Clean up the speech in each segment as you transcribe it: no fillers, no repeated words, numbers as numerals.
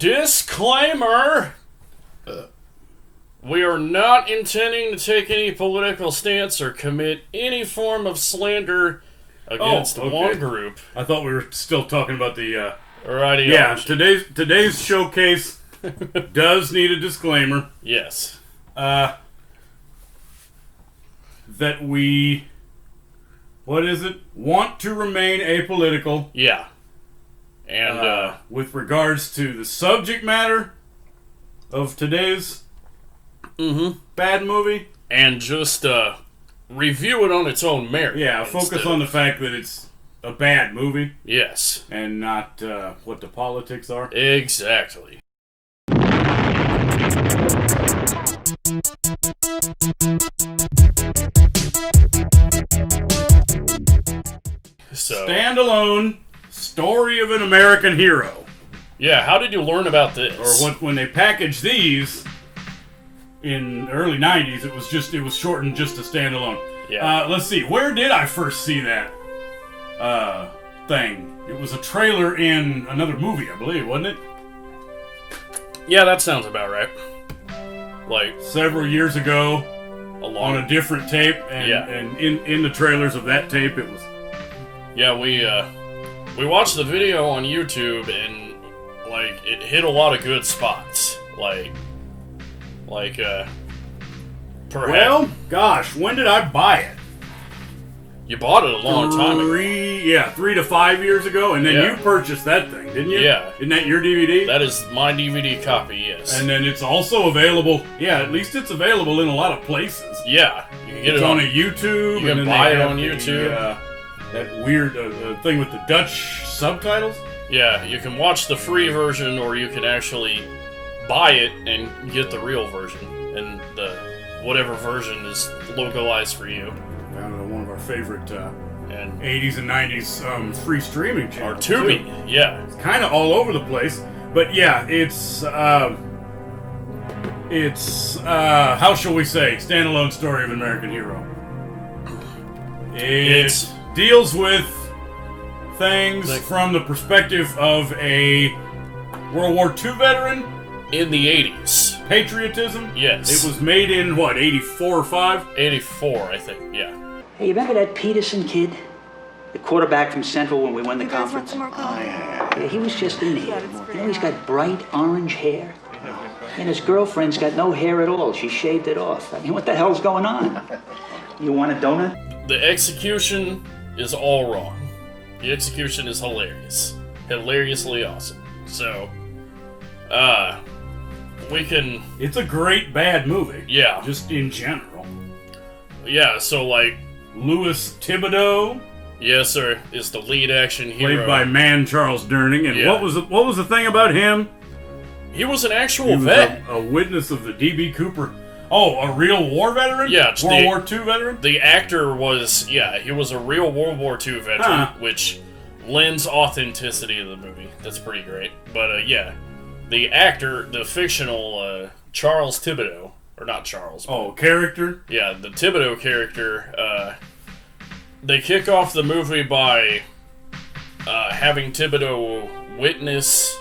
Disclaimer! We are not intending to take any political stance or commit any form of slander against one group. I thought we were still talking about the... Ideology. Yeah, today's showcase does need a disclaimer. Yes. That we... What is it? Want to remain apolitical. Yeah. And, with regards to the subject matter of today's bad movie. And just, review it on its own merit. Yeah, focus on the fact that it's a bad movie. Yes. And not, what the politics are. Exactly. So, standalone story of an American hero. Yeah, how did you learn about this? Or when they packaged these in the early 90s, it was shortened just to standalone. Yeah. Let's see, where did I first see that thing? It was a trailer in another movie, I believe, wasn't it? Yeah, that sounds about right. Like several years ago, on a different tape, and in the trailers of that tape, it was. Yeah, we watched the video on YouTube, and like it hit a lot of good spots. Perhaps. Well, gosh, when did I buy it? You bought it a long time ago. 3 to 5 years ago, and then you purchased that thing, didn't you? Yeah. Isn't that your DVD? That is my DVD copy, yes. And then it's also available, at least it's available in a lot of places. Yeah. You can get it's it on a YouTube. You can buy it on YouTube. That weird thing with the Dutch subtitles. Yeah, you can watch the free version, or you can actually buy it and get the real version. And the whatever version is localized for you. One of our favorite and 80s and 90s free streaming channels. Or Tubi, yeah. It's kind of all over the place. But yeah, it's how shall we say, standalone story of an American hero. It deals with things from the perspective of a World War II veteran. In the 80s. Patriotism? Yes. It was made in, 84 or 5? 84, I think, yeah. Hey, you remember that Peterson kid? The quarterback from Central when we won the conference? Yeah, he was just in here. He's got bright orange hair. And his girlfriend's got no hair at all. She shaved it off. I mean, what the hell's going on? You want a donut? The execution is all wrong. The execution is hilarious. Hilariously awesome. So, we can... It's a great bad movie. Yeah. Just in general. Yeah, so Louis Thibodeau. Yes, sir, is the lead action hero. Played by man Charles Durning. And what was the thing about him? He was an actual vet. A witness of the D.B. Cooper. Oh, a real war veteran? Yeah. World War II veteran? The actor was, he was a real World War II veteran, which lends authenticity to the movie. That's pretty great. But, the actor, the fictional Charles Thibodeau, or not Charles. Character? Yeah, the Thibodeau character, they kick off the movie by having Thibodeau witness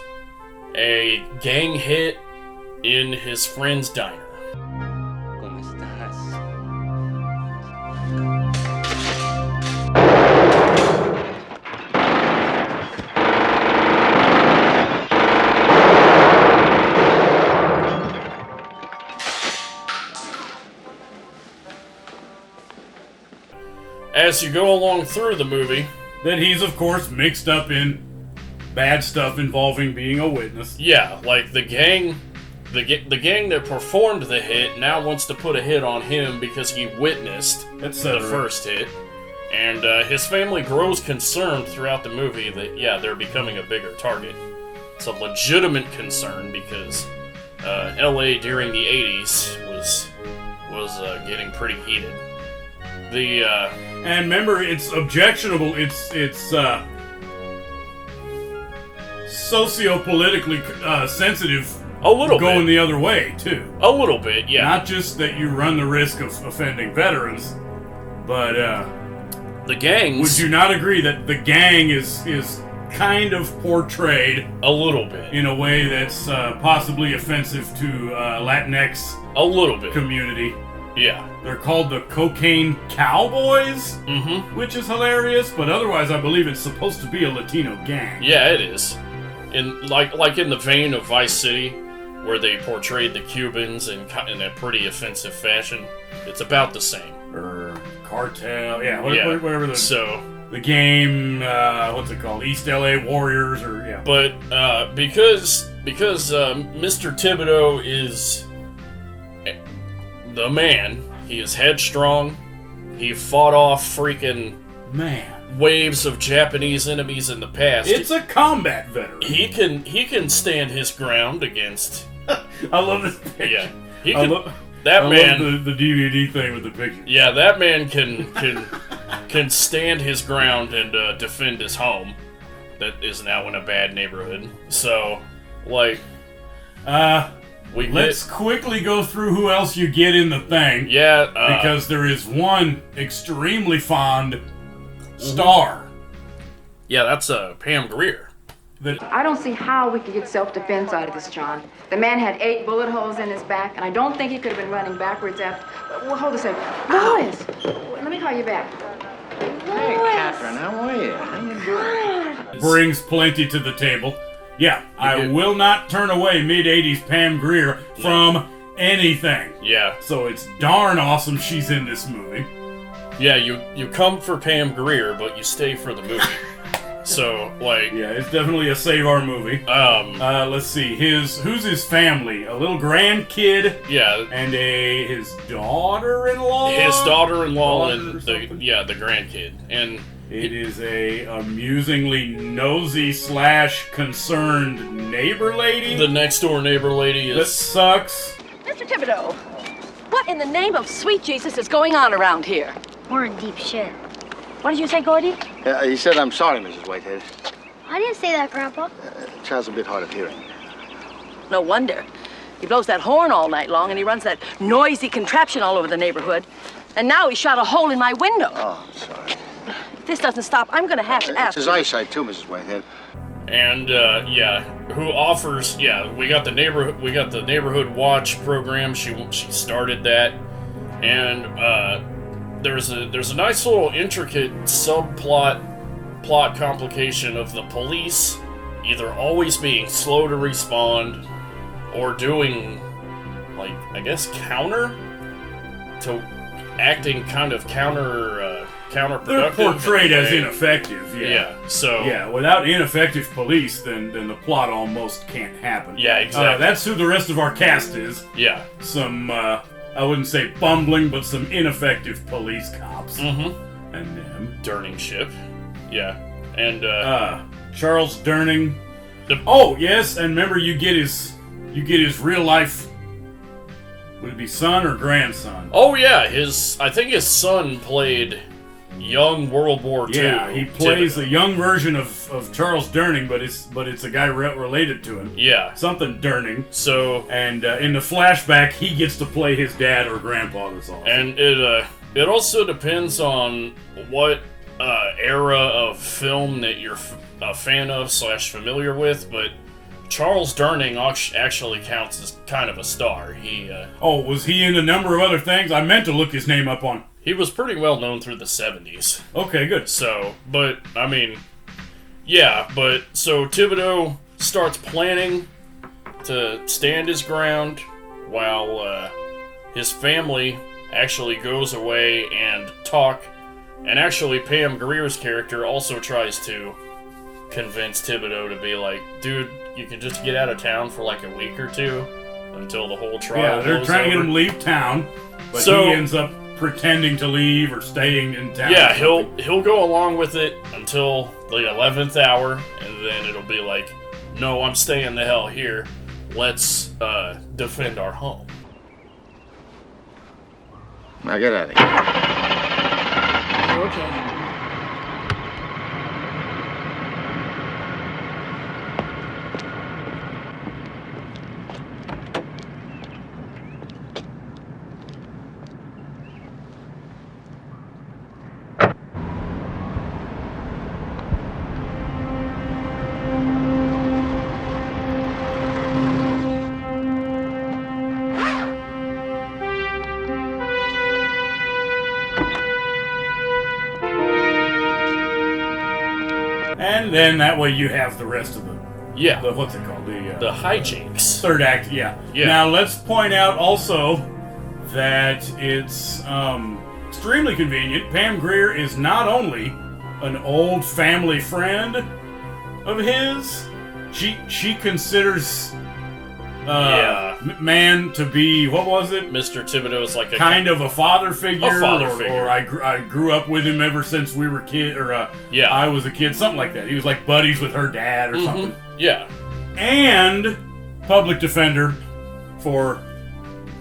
a gang hit in his friend's diner. ¿Cómo estás? As you go along through the movie, that he's of course mixed up in bad stuff involving being a witness. Yeah, like the gang that performed the hit now wants to put a hit on him because he witnessed the first hit. And his family grows concerned throughout the movie that, they're becoming a bigger target. It's a legitimate concern because LA during the 80s was getting pretty heated. And remember, it's objectionable. It's socio-politically sensitive. A little going the other way too. A little bit, yeah. Not just that you run the risk of offending veterans, but the gangs. Would you not agree that the gang is kind of portrayed A little bit. in a way that's possibly offensive to Latinx A little bit. community. Yeah. They're called the Cocaine Cowboys, Mm-hmm. which is hilarious, but otherwise I believe it's supposed to be a Latino gang. Yeah, it is. In like in the vein of Vice City, where they portrayed the Cubans in a pretty offensive fashion. It's about the same. Or Cartel, yeah, Yeah. whatever So, the game, what's it called? East LA Warriors, or yeah. but because Mr. Thibodeau is the man, he is headstrong. He fought off freaking Man, waves of Japanese enemies in the past. it's a combat veteran. He can stand his ground against. I love this picture. Yeah, he I can. love, That I man. love the DVD thing with the picture. Yeah, that man can stand his ground and defend his home. That is now in a bad neighborhood. So, like, we Let's quickly go through who else you get in the thing. yeah, Because there is one extremely fond star. yeah, that's Pam Grier. That I don't see how we could get self-defense out of this, John. The man had 8 bullet holes in his back, and I don't think he could have been running backwards after... Well, hold a second. Louis! Let me call you back. Hey, Catherine, how are you? How you doing? brings plenty to the table. Yeah, I did. will not turn away mid-80s Pam Grier from anything. Yeah, So it's darn awesome she's in this movie. yeah, you come for Pam Grier, but you stay for the movie. So, like, Yeah, it's definitely a save our movie. Let's see, who's his family? A little grandkid yeah, and his daughter-in-law? his daughter-in-law Daughter and or the something? the grandkid, and It is a amusingly nosy / concerned neighbor lady. the next door neighbor lady that is Mr. Thibodeau, what in the name of sweet Jesus is going on around here? We're in deep shit. What did you say, Gordy? He said, I'm sorry, Mrs. Whitehead. I didn't say that, Grandpa. Child's a bit hard of hearing. No wonder. He blows that horn all night long and he runs that noisy contraption all over the neighborhood. And now he shot a hole in my window. Oh, I'm sorry. If this doesn't stop, I'm gonna have to It's ask his you. eyesight, too, Mrs. Whitehead. and who offers we got the neighborhood watch program. She started that, and there's a nice little intricate plot complication of the police either always being slow to respond or doing, like, I guess acting kind of counterproductive. They're portrayed in a as way. ineffective, Yeah, so Yeah, without ineffective police, then the plot almost can't happen. Yeah, exactly. That's who the rest of our cast is. yeah. Some, I wouldn't say bumbling, but some ineffective police cops. Mm-hmm. And them. Durning ship. Yeah. And Charles Durning. The- Oh, yes, and remember you get his real life, would it be son or grandson? oh yeah, I think his son played young World War II. Yeah, he plays Thibodeau. a young version of Charles Durning, but it's a guy related to him. Yeah. Something Durning. So And in the flashback, he gets to play his dad or grandpa. That's awesome. and it also depends on what era of film that you're a fan of / familiar with, but Charles Durning actually counts as kind of a star. He Was he in a number of other things? I meant to look his name up on. he was pretty well known through the 70s. Okay, good. So, but, I mean, yeah, but, so Thibodeau starts planning to stand his ground while his family actually goes away and talk, and actually Pam Grier's character also tries to convince Thibodeau to be like, dude, you can just get out of town for like a week or two until the whole trial Yeah, they're blows trying to get over. him to leave town, but So- he ends up pretending to leave or staying in town. Yeah, or something. he'll go along with it until the 11th hour, and then it'll be like, no, I'm staying the hell here. Let's defend our home. Now get out of here. Okay. And then that way you have the rest of the Yeah. what's it called? The hijinks. Third act, yeah. Yeah. Now let's point out also that it's extremely convenient. Pam Grier is not only an old family friend of his, she considers man to be, what was it? Mr. Thibodeau is like a Kind of a father figure. A father or, figure. Or I grew up with him ever since we were kid, or I was a kid, something like that. He was like buddies with her dad or something. Yeah. And public defender for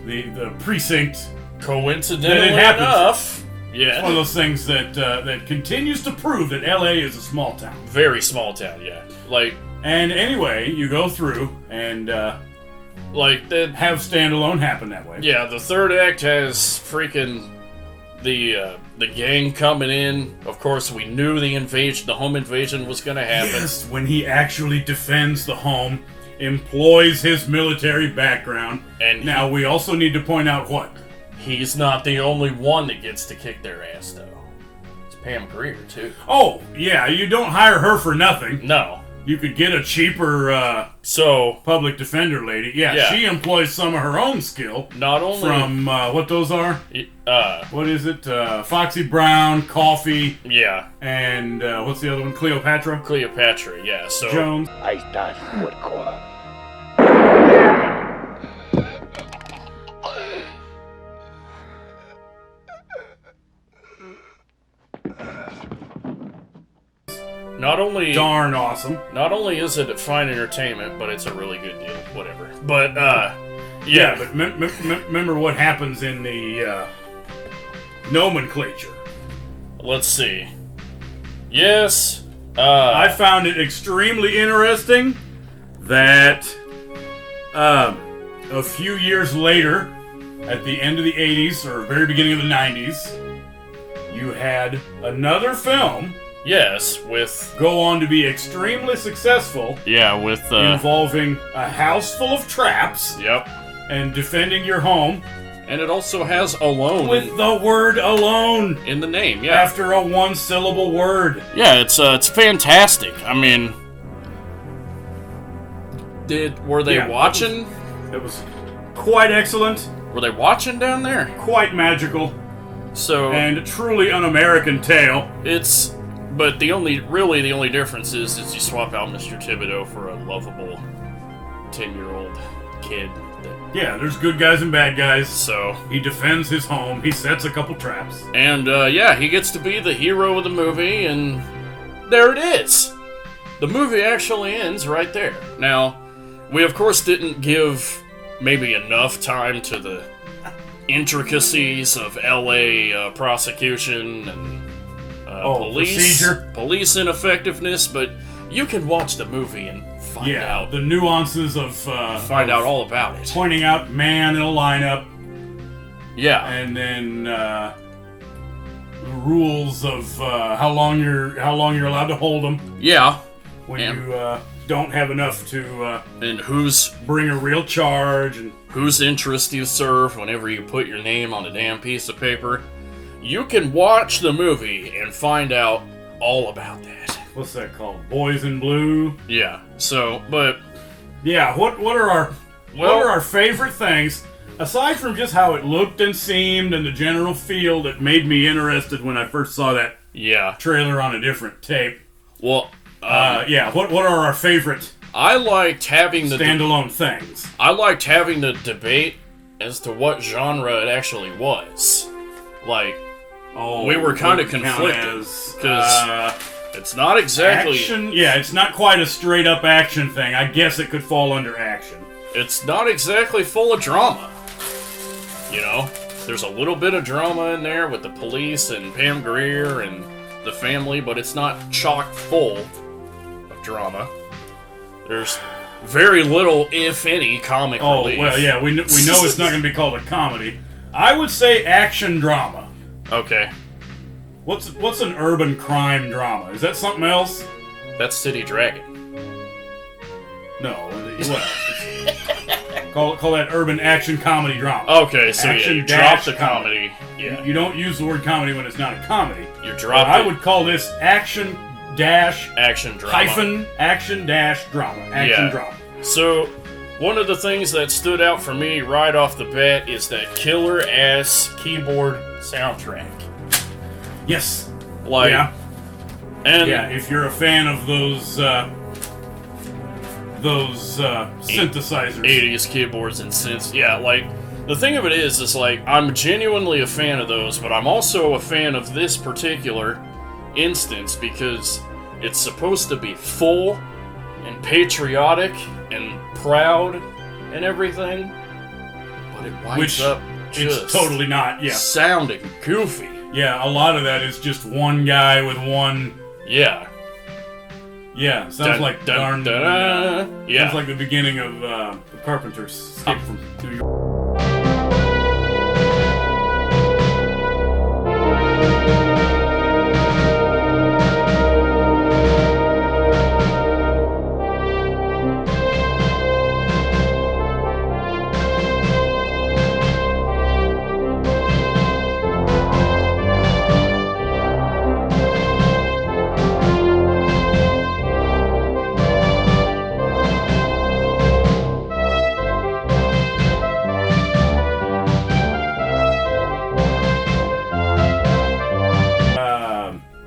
the precinct. Coincidentally That it happens. enough. One of Yeah. those things that continues to prove that LA is a small town. Very small town, yeah. And anyway, you go through and That. have standalone happen that way. Yeah, the third act has freaking the gang coming in. Of course, we knew the home invasion was gonna happen. Yes, when he actually defends the home, employs his military background. And now we also need to point out what? He's not the only one that gets to kick their ass, though. It's Pam Grier, too. Oh, yeah, you don't hire her for nothing. No. You could get a cheaper So, public defender lady. Yeah, Yeah. she employs some of her own skill not only... from, what those are? What is it? Foxy Brown, Coffee, Yeah, and what's the other one? Cleopatra? Cleopatra, yeah, so... Jones. Ahí está su puerco. Not only... Darn awesome. Not only is it fine entertainment, but it's a really good deal. Whatever. But, Yeah, but remember what happens in the nomenclature. Let's see. Yes, I found it extremely interesting that a few years later, at the end of the 80s or very beginning of the 90s, you had another film yes, with... go on to be extremely successful, Yeah, with, involving a house full of traps Yep. and defending your home And it also has alone with the word alone in the name, yeah. after a one-syllable word. Yeah, it's fantastic. I mean, were they Yeah, watching? It was quite excellent, Were they watching down there? quite magical, So and truly an-American tale. but the only difference is you swap out Mr. Thibodeau for a lovable 10-year-old kid. Yeah, there's good guys and bad guys. So, He defends his home. He sets a couple traps. and yeah, he gets to be the hero of the movie, and there it is. The movie actually ends right there. Now, we of course didn't give maybe enough time to the intricacies of LA prosecution and police ineffectiveness, but you can watch the movie and find out the nuances of find out all about it. pointing out man in a lineup, Yeah, and then the rules of how long you're allowed to hold them yeah, when Yeah. you don't have enough to and whose bring a real charge. And interest you serve whenever you put your name on a damn piece of paper. You can watch the movie and find out all about that. what's that called? Boys in Blue. Yeah. So, but Yeah. What are our favorite things aside from just how it looked and seemed and the general feel that made me interested when I first saw that yeah. trailer on a different tape? Well, Yeah. What are our favorite I liked having the standalone things? debate as to what genre it actually was. Like, Oh, we were kind of would count conflicted as, because it's not exactly action. Yeah, it's not quite a straight up action thing. I guess it could fall under action. it's not exactly full of drama. You know, there's a little bit of drama in there with the police and Pam Grier and the family, but it's not chock full of drama. There's very little, if any, comic relief. Well, yeah, we know it's not going to be called a comedy. I would say action drama. Okay, What's an urban crime drama? Is that something else? that's City Dragon. No. Call that urban action comedy drama. Okay, so Action yeah, you drop dash the comedy. Yeah, You don't use the word comedy when it's not a comedy. you But drop I it. would call this action dash action drama. hyphen action dash drama. Action Yeah. drama. So, one of the things that stood out for me right off the bat is that killer-ass keyboard soundtrack. Yes. Like, Yeah. and Yeah, if you're a fan of those synthesizers. 80s keyboards and synths. Yeah, like, the thing of it is like, I'm genuinely a fan of those, but I'm also a fan of this particular instance because it's supposed to be full and patriotic and proud and everything, but it winds Which up it's just totally not, yeah. sounding goofy. Yeah, a lot of that is just one guy with one. Yeah. Yeah, sounds Dun, like dun, darn. dun, yeah. Sounds like the beginning of the Carpenter's Escape from New York.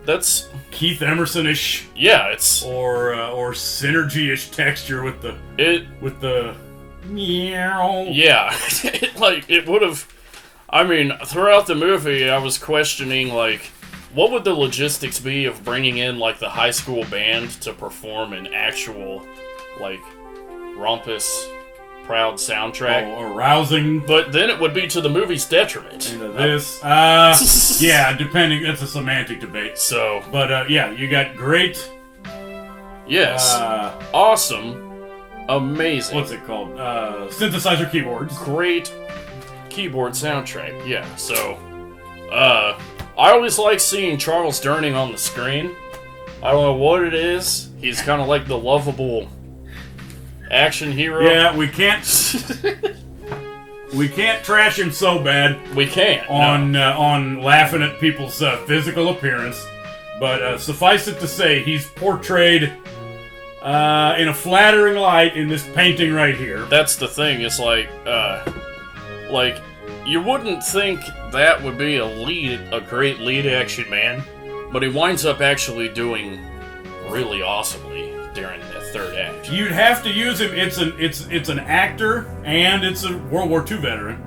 That's Keith Emerson-ish yeah, it's or synergy-ish texture with the meow. yeah. Like it would have. I mean, throughout the movie, I was questioning like, what would the logistics be of bringing in like the high school band to perform an actual like Rumpus Proud soundtrack? Arousing. But then it would be to the movie's detriment. Into this, yeah, depending. That's a semantic debate. So, But yeah, you got great. yes, awesome, amazing. What's it called? Synthesizer keyboards. Great keyboard soundtrack. Yeah. So, I always like seeing Charles Durning on the screen. I don't know what it is. He's kind of like the lovable action hero. Yeah, we can't. We can't trash him so bad We can't. on laughing at people's physical appearance, but suffice it to say, he's portrayed in a flattering light in this painting right here. That's the thing. It's like you wouldn't think that would be a great lead action man, but he winds up actually doing really awesomely during the third act. You'd have to use him. It's an actor and it's a World War II veteran.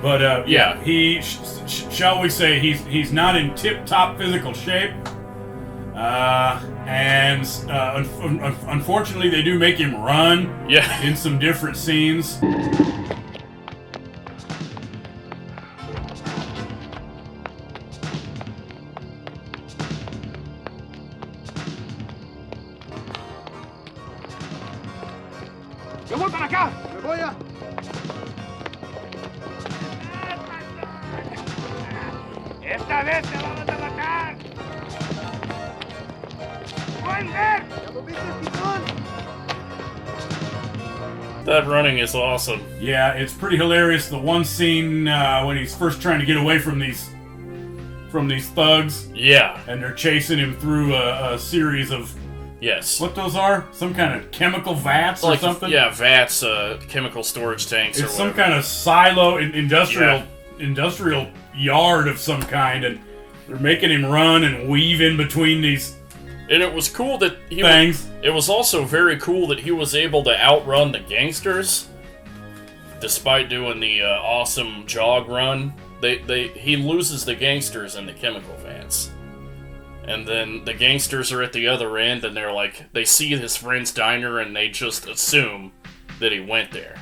But Yeah. he shall we say he's not in tip-top physical shape. And unfortunately, they do make him run Yeah. in some different scenes. ¡Yo voy para acá! ¡Me voy a...! ¡Esta vez te vamos a matar! ¡Buen ver! ¡Ya lo viste, Tizón! That running is awesome. Yeah, it's pretty hilarious. The one scene when he's first trying to get away from these thugs, Yeah. and they're chasing him through a series of Yes. what those are? Some kind of chemical vats or Like something? yeah, vats, chemical storage tanks. It's or some whatever. kind of silo, industrial yard of some kind, and they're making him run and weave in between these And it was cool that he things. It was also very cool that he was able to outrun the gangsters, despite doing the awesome jog run. He loses the gangsters in the chemical vats, and then the gangsters are at the other end, and they're like, they see his friend's diner, and they just assume that he went there.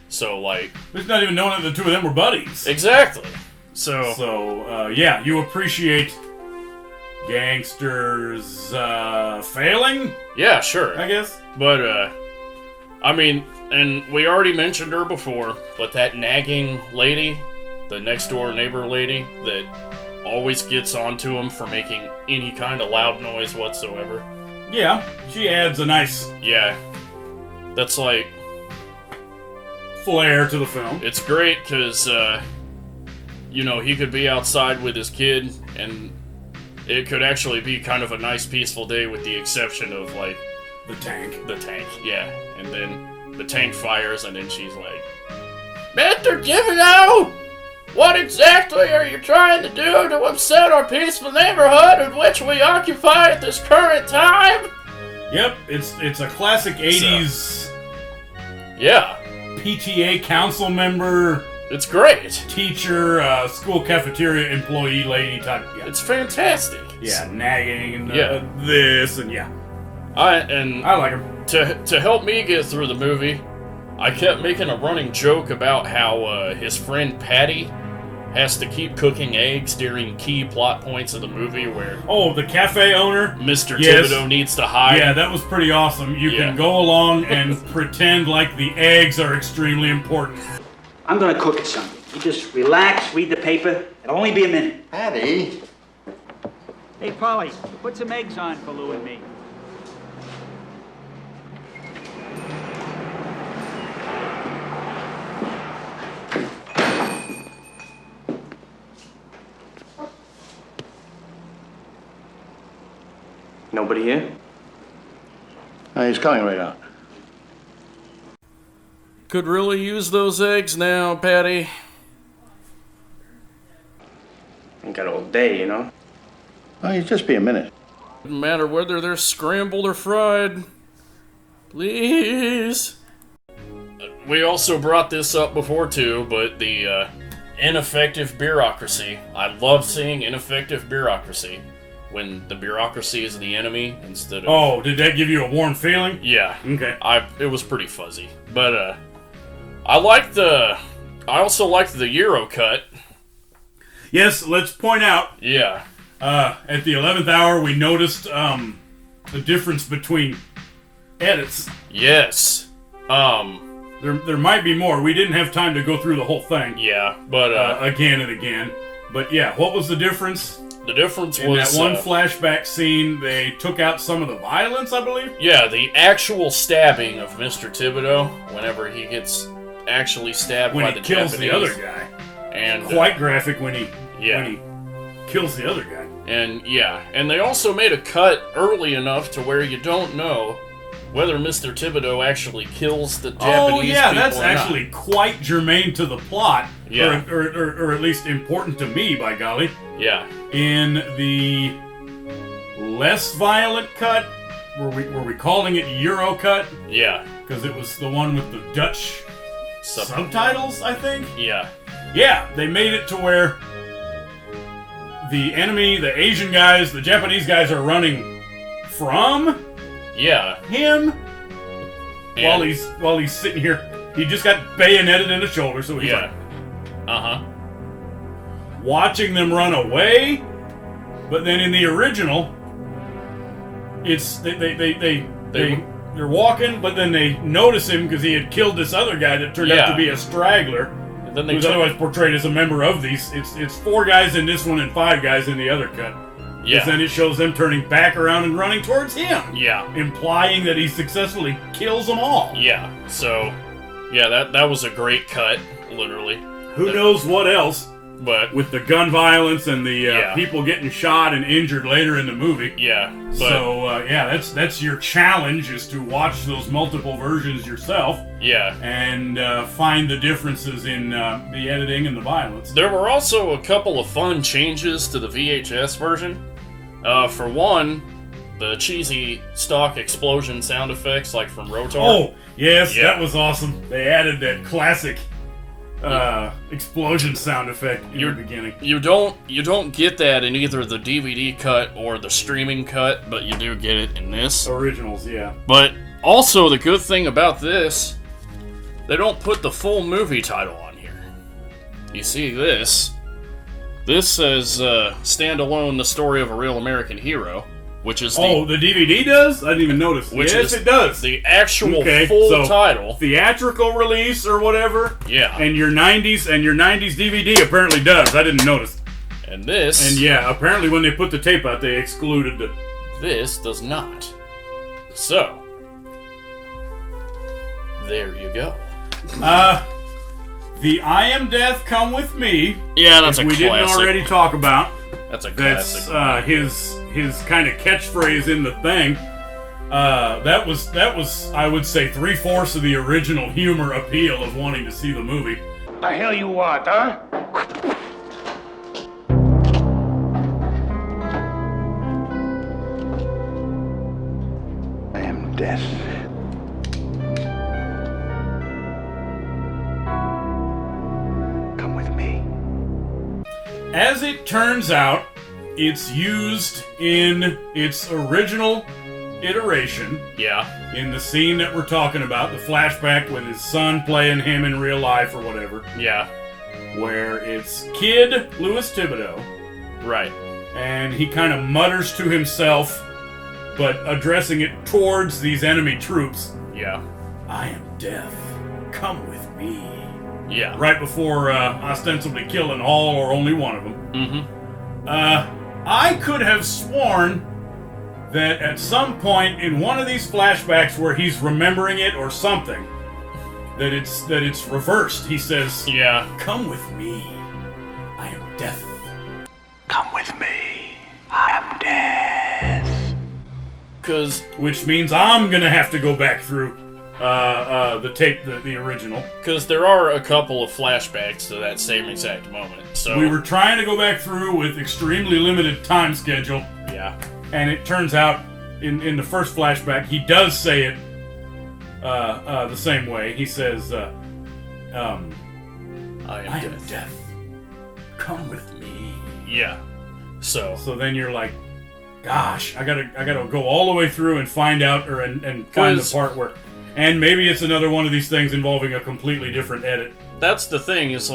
So like, It's not even knowing that the two of them were buddies. exactly. So So, yeah, you appreciate gangsters failing, yeah, sure. I guess. But, I mean, and we already mentioned her before, but that nagging lady, the next door neighbor lady, that always gets onto him for making any kind of loud noise whatsoever. Yeah, she adds a nice Yeah. That's like, flair to the film. it's great because, you know, he could be outside with his kid and it could actually be kind of a nice, peaceful day with the exception of, like... The tank. The tank, yeah. And then the tank fires, and then she's like, Mr. Thibodeau! What exactly are you trying to do to upset our peaceful neighborhood in which we occupy at this current time? Yep, it's a classic 80s Yeah. PTA council member, It's great. teacher, school cafeteria employee lady type. Yeah, It's fantastic. yeah, nagging and Yeah. this and yeah. I like him. to help me get through the movie, I kept making a running joke about how his friend Patty has to keep cooking eggs during key plot points of the movie where Oh, the cafe owner? Mr. Yes. Thibodeau needs to hide. Yeah, that was pretty awesome. You Yeah. can go along and pretend like the eggs are extremely important. I'm gonna cook it something. You just relax, read the paper. It'll only be a minute. Patty? Hey, Polly, put some eggs on for Lou and me. Nobody here? He's coming right out. Could really use those eggs now, Patty. Ain't got all day, you know? Oh, he'll just be a minute. Doesn't matter whether they're scrambled or fried. Please. We also brought this up before too, but the ineffective bureaucracy. I love seeing ineffective bureaucracy when the bureaucracy is the enemy instead of. Oh, did that give you a warm feeling? Yeah. Okay. It was pretty fuzzy, but I also liked the Euro cut. Yes, let's point out, Yeah. at the 11th hour, we noticed the difference between edits. Yes. There might be more. We didn't have time to go through the whole thing Yeah, but again and again. But yeah, what was the difference? the difference In was that one flashback scene, they took out some of the violence, I believe? yeah, the actual stabbing of Mr. Thibodeau whenever he gets actually stabbed When by he the kills Japanese. the other guy. And Quite graphic when he yeah. kills the other guy. And yeah, and they also made a cut early enough to where you don't know whether Mr. Thibodeau actually kills the Japanese Oh yeah, people that's or actually quite germane to the plot. Yeah. Or at least important to me, by golly. not. Yeah. In the less violent cut, were we calling it Euro cut? Yeah. Because it was the one with the Dutch subtitles, I think? Yeah. Yeah, they made it to where the enemy, the Asian guys, the Japanese guys are running from Yeah. him And- while he's sitting here. He just got bayoneted in the shoulder, so he's Yeah. like Uh-huh. watching them run away. But then in the original, it's they're walking, but then they notice him because he had killed this other guy that turned out Yeah. to be a straggler. And then they Who's took, otherwise portrayed as a member of these. It's 4 guys in this one and 5 guys in the other cut. yeah. Then it shows them turning back around and running towards him, Yeah. implying that he successfully kills them all. Yeah. So, yeah, that was a great cut, literally. Who knows what else But with the gun violence and the Yeah. people getting shot and injured later in the movie. yeah, but So yeah, that's your challenge, is to watch those multiple versions yourself yeah. and find the differences in the editing and the violence. There were also a couple of fun changes to the VHS version. For one, the cheesy stock explosion sound effects, like from Rotor. Oh yes, Yeah. that was awesome. They added that classic explosion sound effect in the beginning. You don't get that in either the DVD cut or the streaming cut, but you do get it in this. Originals, yeah. But also the good thing about this, they don't put the full movie title on here. You see this? This says Standalone: The Story of a Real American Hero, which is Oh, the DVD does? I didn't even notice. which Yes, is it does. the actual Okay, full so title. theatrical release or whatever. Yeah. And your 90s DVD apparently does. I didn't notice. And this And yeah, apparently when they put the tape out, they excluded the. this does not. So there you go. The I Am Death Come With Me. Yeah, that's if a we classic. didn't already talk about. That's a That's classic. his kind of catchphrase in the thing. That was I would say 3/4 of the original humor appeal of wanting to see the movie. The hell you want, huh? I am death. Come with me. As it turns out, it's used in its original iteration Yeah. in the scene that we're talking about, the flashback with his son playing him in real life or whatever, Yeah. where it's Kid Louis Thibodeau, Right. and he kind of mutters to himself, but addressing it towards these enemy troops. Yeah. I am death. Come with me. Yeah. Right before ostensibly killing all or only one of them. Mm-hmm. I could have sworn that at some point in one of these flashbacks where he's remembering it or something, that it's reversed. He says, Yeah. "Come with me. I am death." Come with me. I am death. Because Which means I'm gonna have to go back through the tape, the original. there are a couple of flashbacks to that same exact moment. So We were trying to go back through with extremely limited time schedule, Yeah. and it turns out in the first flashback he does say it the same way. He says, I am "I am death. death. Come with me." Yeah. So So then you're like, "Gosh, I gotta go all the way through and find out, or and find the 'Cause- part where." And maybe it's another one of these things involving a completely different edit. that's the thing. Is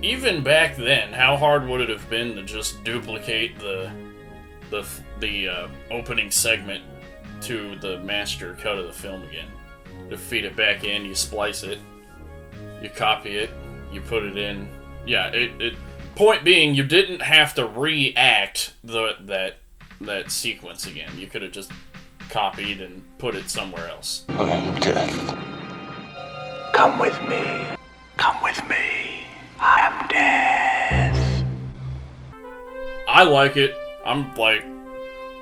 even back then, how hard would it have been to just duplicate the opening segment to the master cut of the film again? To feed it back in, you splice it, you copy it, you put it in. Yeah. It. Point being, you didn't have to re-act that sequence again. You could have just copied and put it somewhere else. I am death. Come with me. Come with me. I am death. I like it. I'm like,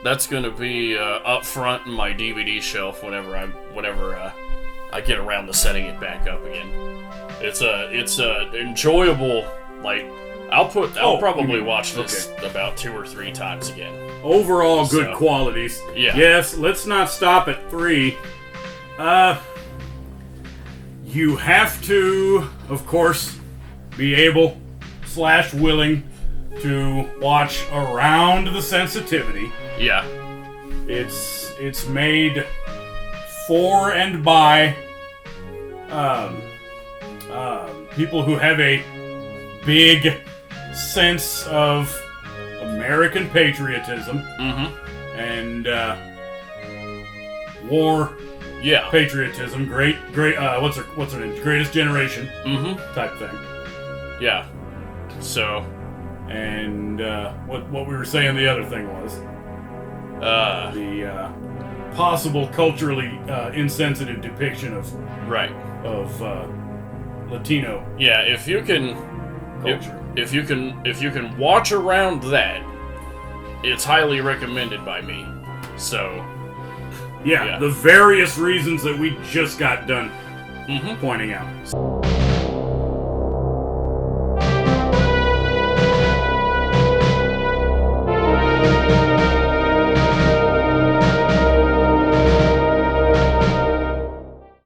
that's gonna be up front in my DVD shelf whenever I get around to setting it back up again. It's a enjoyable, like, I'll probably watch this about 2 or 3 times again. Overall, good So, qualities. yeah. Yes, let's not stop at 3. You have to, of course, be able / willing to watch around the sensitivity. Yeah. It's made for and by people who have a big sense of American patriotism and war Yeah. patriotism. Great. What's her name? Greatest Generation type thing. Yeah. So, And what we were saying the other thing was the possible culturally insensitive depiction of right. Latino Yeah, if you can culture. if you can watch around that, it's highly recommended by me. So, Yeah, yeah. the various reasons that we just got done pointing out.